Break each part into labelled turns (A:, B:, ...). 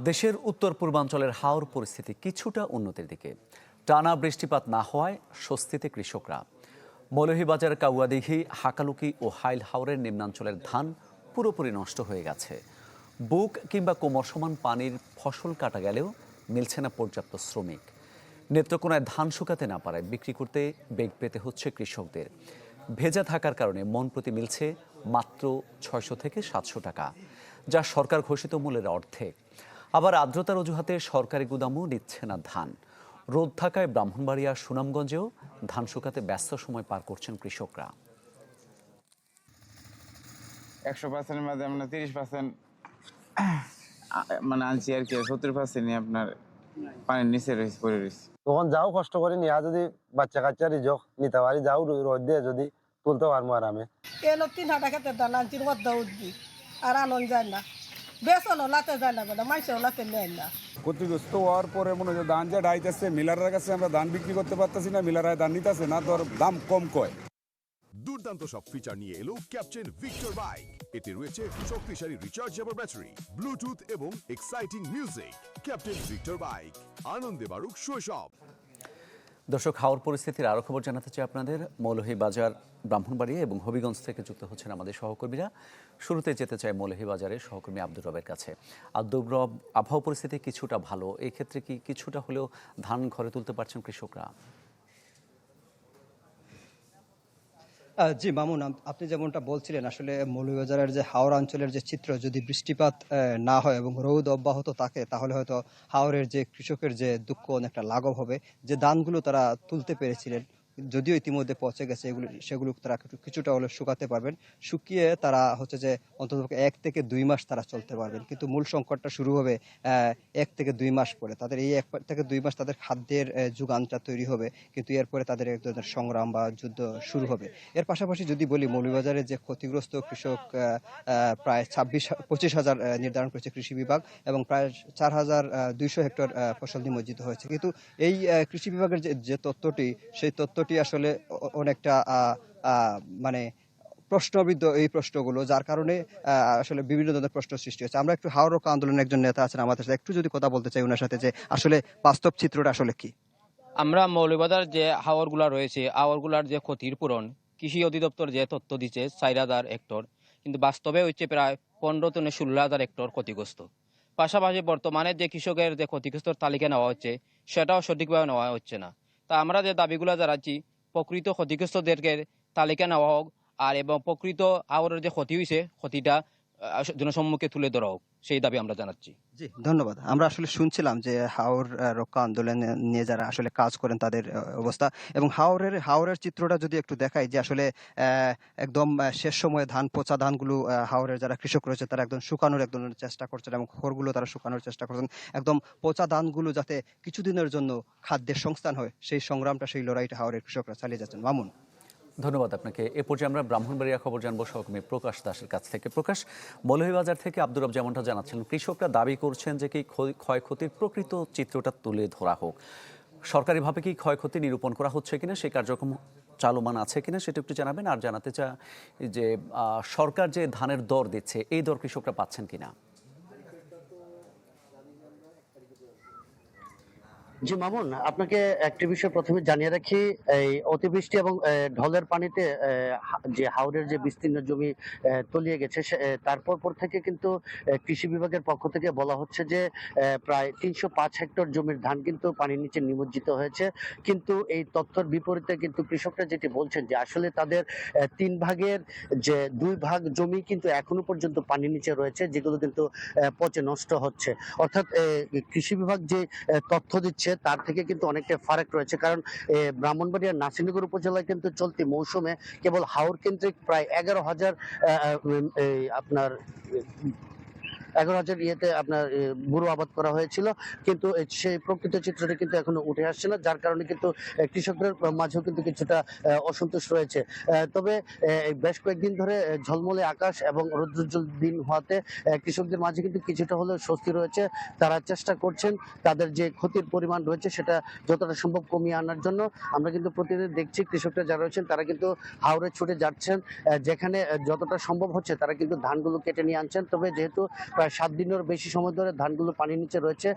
A: দেশের উত্তর পূর্বাঞ্চলের হাওর পরিস্থিতি কিছুটা উন্নতির দিকে। টানা বৃষ্টিপাত না হওয়ায় স্বস্তিতে কৃষকরা। মৌলভীবাজার কাউয়াদিঘি, হাকালুকি ও হাইল হাওরের নিম্নাঞ্চলের ধান পুরোপুরি নষ্ট হয়ে গেছে। বুক কিংবা কোমর সমান পানির ফসল কাটা গেলেও মিলছে না পর্যাপ্ত শ্রমিক। নেত্রকোনায় ধান শুকাতে না পারায় বিক্রি করতে বেগ পেতে হচ্ছে কৃষকদের। ভেজা থাকার কারণে মন প্রতি মিলছে মাত্র 600 থেকে 700 টাকা, যা সরকার ঘোষিত মূল্যের অর্ধেক। আবার আর্দ্রতার অজুহাতে সরকারি গুদামও নিচ্ছে না ধান। রোদ থাকায় ব্রাহ্মণবাড়িয়া, সুনামগঞ্জেও ধান শুকাতে ব্যস্ত সময় পার করছেন কৃষকরা।
B: 100%-এর মধ্যে আমরা 30% মানে আনছি আর কি, 70% আপনার পানির নিচে পড়ে রয়েছে।
C: তখন যাও কষ্ট করে নিয়ে যদি বাচ্চা কাচ্চা রিজক নিতে পারি, যাও রোদ দিয়ে যদি তুলতে পারবো আরামে।
D: এলো 3 হাঁটা খেতে দান আনছি রোদ্দা উঠবি আর আনন্দ যায় না, বেসনও লাতে যায় না, বেটা মাইসেও লাতে নেয় না।
E: ক্ষতিগ্রস্ত হওয়ার পরে মনে হয় ধান যে ডাইতেছে মিলারের কাছে আমরা ধান বিক্রি করতে পারতেছি না, মিলারায় ধান নিতেছে না, ধর দাম কম কয়।
F: দুর্দান্ত সব ফিচার নিয়ে এলো ক্যাপ্টেন ভিক্টর বাইক। এতে রয়েছে শক্তিশালী রিচার্জেবল ব্যাটারি, ব্লুটুথ এবং exciting music. Captain Victor bike, আনন্দে বাড়ুক শৈশব।
A: দর্শক, হাওর পরিস্থিতির আরও খবর জানাতে চাই আপনাদের। মৌলভীবাজার, ব্রাহ্মণবাড়িয়া এবং হবিগঞ্জ থেকে যুক্ত হচ্ছেন আমাদের সহকর্মীরা। শুরুতে যেতে চাই মৌলভীবাজারের সহকর্মী আব্দুর রবের কাছে। আব্দুর রব, আবহাওয়া পরিস্থিতি কিছুটা ভালো, এই ক্ষেত্রে কি কিছুটা হলেও ধান ঘরে তুলতে পারছেন কৃষকরা?
G: জি মামুন, আপনি যেমনটা বলছিলেন, আসলে মৌলভীবাজারের যে হাওড় অঞ্চলের যে চিত্র, যদি বৃষ্টিপাত না হয় এবং রোদ অব্যাহত থাকে, তাহলে হয়তো হাওরের যে কৃষকের যে দুঃখ অনেকটা লাঘব হবে। যে ধানগুলো তারা তুলতে পেরেছিলেন, যদিও ইতিমধ্যে পচে গেছে, সেগুলো তারা কিছুটা হলে শুকাতে পারবেন। শুকিয়ে তারা হচ্ছে যে অন্তত 1 থেকে 2 মাস তারা চলতে পারবেন। কিন্তু মূল সংকটটা শুরু হবে 1 থেকে 2 মাস পরে। তাদের এই 1 থেকে 2 মাস তাদের খাদ্যের যোগানটা তৈরি হবে, কিন্তু এরপরে তাদের এক ধরনের সংগ্রাম বা যুদ্ধ শুরু হবে। এর পাশাপাশি যদি বলি, মৌলভীবাজারে যে ক্ষতিগ্রস্ত কৃষক প্রায় 25 হাজার নির্ধারণ করেছে কৃষি বিভাগ, এবং প্রায় 4200 হেক্টর ফসল নিমজ্জিত হয়েছে। কিন্তু এই কৃষি বিভাগের যে তথ্যটি, সেই তথ্যটি আসলে অনেকটা মানে প্রশ্নবিদ্ধ এই প্রশ্নগুলো, যার কারণে আসলে বিভিন্ন ধরনের প্রশ্ন সৃষ্টি হচ্ছে। আমরা একটু হাওড় রক্ষা আন্দোলনের একজন নেতা আছেন আমাদের সাথে, একটু যদি কথা বলতে চাই ওনার সাথে, যে আসলে বাস্তব চিত্রটা আসলে কি।
H: আমরা মৌলভীবাজার যে হাওরগুলা রয়েছে, হাওরগুলার যে ক্ষতির পূরণ কৃষি অধিদপ্তর যে তথ্য দিচ্ছে 4000 হেক্টর, কিন্তু বাস্তবে হচ্ছে প্রায় 15 থেকে 16,000 হেক্টর ক্ষতিগ্রস্ত। পাশাপাশি বর্তমানে যে কৃষকের যে ক্ষতিগ্রস্ত তালিকা নেওয়া হচ্ছে, সেটাও সঠিকভাবে নেওয়া হচ্ছে না। তা আমরা যে দাবিগুলো জানাচ্ছি, প্রকৃত ক্ষতিগ্রস্তদেরকে তালিকা নেওয়া হোক, আর এবং প্রকৃত হাওরের যে ক্ষতি হয়েছে, ক্ষতিটা জনসম্মুখে তুলে ধরা হোক, সেই দাবি আমরা জানাচ্ছি।
G: জি ধন্যবাদ। আমরা আসলে শুনছিলাম যে হাওর রক্ষা আন্দোলন নিয়ে যারা আসলে কাজ করেন তাদের অবস্থা, এবং হাওরের চিত্রটা যদি একটু দেখাই, যে আসলে একদম শেষ সময়ে পচা ধানগুলো হাওরের যারা কৃষক রয়েছে তারা একদম শুকানোর একদম চেষ্টা করছেন, এবং খড়গুলো তারা শুকানোর চেষ্টা করছেন। একদম পচা ধানগুলো যাতে কিছুদিনের জন্য খাদ্যের সংস্থান হয়, সেই সংগ্রামটা, সেই লড়াইটা হাওরের কৃষকরা চালিয়ে যাচ্ছেন। মামুন,
A: ধন্যবাদ আপনাকে। এ পর্যায়ে আমরা ব্রাহ্মণবাড়িয়া খবর জানবো সহকর্মী প্রকাশ দাসের কাছ থেকে। প্রকাশ, মৌলভীবাজার থেকে আব্দুর রব যেমনটা জানাচ্ছিলেন, কৃষকরা দাবি করছেন যে কি ক্ষয়ক্ষতির প্রকৃত চিত্রটা তুলে ধরা হোক। সরকারিভাবে কি ক্ষয়ক্ষতি নিরূপণ করা হচ্ছে কিনা, সেই কার্যক্রম চালমান আছে কিনা, সেটা একটু জানাবেন। আর জানাতে চাই যে সরকার যে ধানের দর দিচ্ছে, এই দর কৃষকরা পাচ্ছেন কিনা।
I: জি মামুন, আপনাকে একটি বিষয় প্রথমে জানিয়ে রাখি, এই অতিবৃষ্টি এবং ঢলের পানিতে যে হাওরের যে বিস্তীর্ণ জমি তলিয়ে গেছে, তারপর পর থেকে কিন্তু কৃষি বিভাগের পক্ষ থেকে বলা হচ্ছে যে প্রায় 305 হেক্টর জমির ধান কিন্তু পানির নিচে নিমজ্জিত হয়েছে। কিন্তু এই তথ্যের বিপরীতে কিন্তু কৃষকরা যেটি বলছেন, যে আসলে তাদের 3 ভাগের যে 2 ভাগ জমি কিন্তু এখনো পর্যন্ত পানির নিচে রয়েছে, যেগুলো কিন্তু পচে নষ্ট হচ্ছে। অর্থাৎ কৃষি বিভাগ যে তথ্য দিচ্ছে তার থেকে কিন্তু অনেকটা ফারাক রয়েছে। কারণ ব্রাহ্মণবাড়িয়ার নাসিরনগর উপজেলায় কিন্তু চলতি মৌসুমে কেবল হাওর কেন্দ্রিক প্রায় 11,000 আপনার 11,000 ইয়েতে আপনার বুড়ো আবাদ করা হয়েছিল, কিন্তু সেই প্রকৃত চিত্রটা কিন্তু এখনো উঠে আসছে না, যার কারণে কিন্তু কৃষকদের মাঝেও কিন্তু কিছুটা অসন্তোষ রয়েছে। তবে বেশ কয়েকদিন ধরে ঝলমলে আকাশ এবং রৌদ্রোজ্জ্বল দিন হওয়াতে কৃষকদের মাঝে কিন্তু কিছুটা হলেও স্বস্তি রয়েছে। তারা চেষ্টা করছেন তাদের যে ক্ষতির পরিমাণ রয়েছে সেটা যতটা সম্ভব কমিয়ে আনার জন্য। আমরা কিন্তু প্রতিদিন দেখছি কৃষকরা যারা রয়েছেন তারা কিন্তু হাওরে ছুটে যাচ্ছেন, যেখানে যতটা সম্ভব হচ্ছে তারা কিন্তু ধানগুলো কেটে নিয়ে আনছেন। তবে যেহেতু প্রায় 7 দিনেরও বেশি সময় ধরে ধানগুলো পানির নিচে রয়েছে।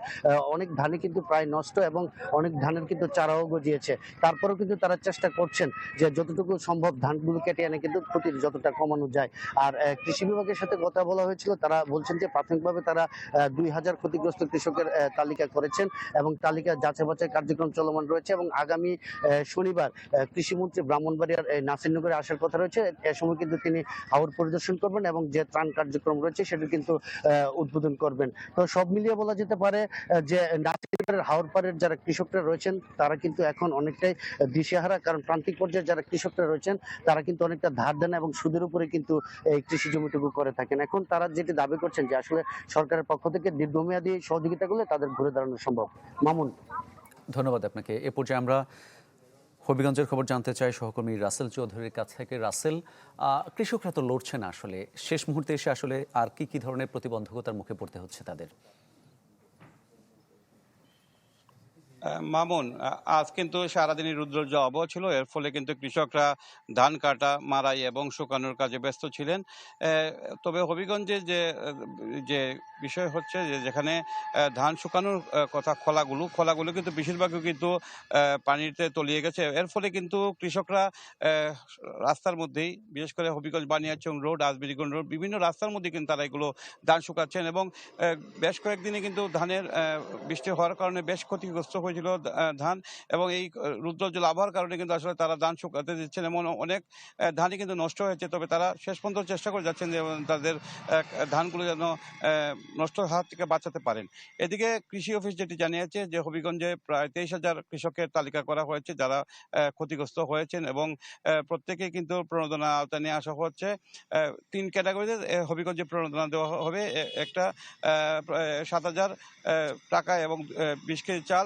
I: অনেক ধানই কিন্তু প্রায় নষ্ট এবং অনেক ধানের কিন্তু চারাও গজিয়েছে। তারপরেও কিন্তু তারা চেষ্টা করছেন যে যতটুকু সম্ভব ধানগুলো কেটে এনে কিন্তু ক্ষতি যতটা কমানো যায়। আর কৃষি বিভাগের সাথে কথা বলা হয়েছিল, তারা বলছেন যে প্রাথমিকভাবে তারা 2000 ক্ষতিগ্রস্ত কৃষকের তালিকা করেছেন এবং তালিকা যাচাই বাছাই কার্যক্রম চলমান রয়েছে এবং আগামী শনিবার কৃষিমন্ত্রী ব্রাহ্মণবাড়িয়ার নাসিরনগরে আসার কথা রয়েছে। এ সময় কিন্তু তিনি হাওর পরিদর্শন করবেন এবং যে ত্রাণ কার্যক্রম রয়েছে সেটা কিন্তু উদ্বোধন করবেন। তো সব মিলিয়ে বলা যেতে পারে যে নাসিরনগরের হাওর পাড়ের যারা কৃষকরা রয়েছেন তারা কিন্তু এখন অনেকটাই দিশেহারা, কারণ প্রান্তিক পর্যায়ে যারা কৃষকরা রয়েছেন তারা কিন্তু অনেকটা ধার দেন এবং সুদের উপরে কিন্তু এই কৃষি জমিটুকু করে থাকেন। এখন তারা যেটি দাবি করছেন যে আসলে সরকারের পক্ষ থেকে দীর্ঘমেয়াদী সহযোগিতা করলে তাদের ঘুরে দাঁড়ানো সম্ভব। মামুন,
A: ধন্যবাদ আপনাকে। এ পর্যায়ে আমরা হবিগঞ্জের খবর জানতে চাই সহকর্মী রাসেল চৌধুরীর কাছ থেকে। রাসেল, কৃষকরা তো লড়ছে না, আসলে শেষ মুহূর্তে এসে আসলে আর কি ধরনের প্রতিবন্ধকতার মুখে পড়তে হচ্ছে তাদের?
J: মামুন, আজ কিন্তু সারাদিনই রুদ্রজ আবহাওয়া ছিল, এর ফলে কিন্তু কৃষকরা ধান কাটা, মাড়াই এবং শুকানোর কাজে ব্যস্ত ছিলেন। তবে হবিগঞ্জে যে বিষয় হচ্ছে যে যেখানে ধান শুকানোর কথা খোলাগুলো কিন্তু বেশিরভাগই কিন্তু পানিতে তলিয়ে গেছে। এর ফলে কিন্তু কৃষকরা রাস্তার মধ্যেই, বিশেষ করে হবিগঞ্জ বানিয়াচং রোড, আজমিরিগঞ্জ রোড, বিভিন্ন রাস্তার মধ্যে কিন্তু তারা এগুলো ধান শুকাচ্ছেন এবং বেশ কয়েকদিনে কিন্তু ধানের বৃষ্টি হওয়ার কারণে বেশ ক্ষতিগ্রস্ত হয়েছিল ধান এবং এই রুদ্রজল আবহাওয়ার কারণে কিন্তু আসলে তারা ধান শুকাতে দিচ্ছেন এমন অনেক ধানই কিন্তু নষ্ট হয়েছে। তবে তারা শেষ পর্যন্ত চেষ্টা করে যাচ্ছেন যে তাদের ধানগুলো যেন নষ্ট হাত থেকে বাঁচাতে পারেন। এদিকে কৃষি অফিস যেটি জানিয়েছে যে হবিগঞ্জে প্রায় 23,000 কৃষকের তালিকা করা হয়েছে যারা ক্ষতিগ্রস্ত হয়েছেন এবং প্রত্যেকেই কিন্তু প্রণোদনা আওতায় নিয়ে আসা হচ্ছে। 3 ক্যাটাগরিতে হবিগঞ্জে প্রণোদনা দেওয়া হবে। একটা 7,000 টাকা এবং 20 কেজি চাল,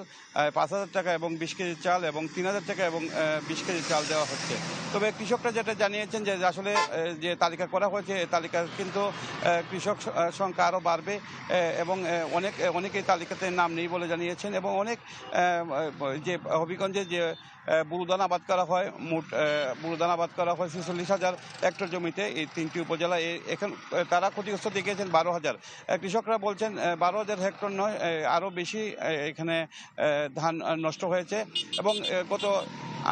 J: 5,000 টাকা এবং 20 কেজি চাল এবং 3,000 টাকা এবং 20 কেজি চাল দেওয়া হচ্ছে। তবে কৃষকরা যেটা জানিয়েছেন যে আসলে যে তালিকা করা হয়েছে এই তালিকা কিন্তু কৃষক সংখ্যা আরও বাড়বে এবং অনেকেই তালিকাতে নাম নেই বলে জানিয়েছেন এবং অনেক যে হবিগঞ্জে যে বুরুদান আবাদ করা হয়, মোট বুরুদান আবাদ করা হয় 46,000 হেক্টর জমিতে এই 3টি উপজেলায়। এখন তারা ক্ষতিগ্রস্ত দেখিয়েছেন 12,000। কৃষকরা বলছেন 12,000 হেক্টর নয়, আরও বেশি এখানে ধান নষ্ট হয়েছে এবং গত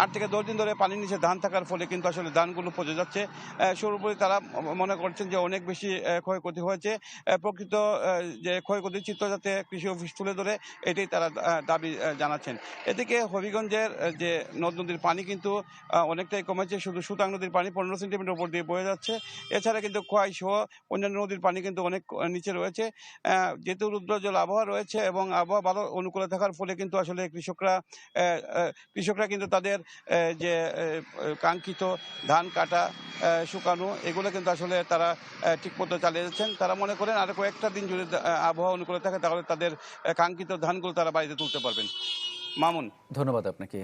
J: 8 থেকে 10 দিন ধরে পানির নিচে ধান থাকার ফলে কিন্তু আসলে ধানগুলো পচে যাচ্ছে। সর্বোপরি তারা মনে করছেন যে অনেক বেশি ক্ষয়ক্ষতি হয়েছে। প্রকৃত যে ক্ষয়ক্ষতির চিত্র যাতে কৃষি অফিস তুলে ধরে এটাই তারা দাবি জানাচ্ছেন। এদিকে হবিগঞ্জের যে নদ নদীর পানি কিন্তু অনেকটাই কমেছে, শুধু সুতাং নদীর পানি 15 সেন্টিমিটার উপর দিয়ে বয়ে যাচ্ছে। এছাড়া কিন্তু খোয়াই সহ অন্যান্য নদীর পানি কিন্তু অনেক নিচে রয়েছে। যেহেতু রুদ্রজল আবহাওয়া রয়েছে এবং আবহাওয়া ভালো অনুকূলে থাকার ফলে কিন্তু আসলে কৃষকরা কিন্তু তাদের যে কাঙ্ক্ষিত ধান কাটা, শুকানো এগুলো কিন্তু আসলে তারা ঠিকমতো চালিয়ে যাচ্ছেন। তারা মনে করেন আর কয়েকটা দিন যদি আবহাওয়া অনুকূলে থাকে তাহলে তাদের কাঙ্ক্ষিত ধানগুলো তারা বাড়িতে তুলতে পারবেন। মামুন,
A: ধন্যবাদ আপনাকে।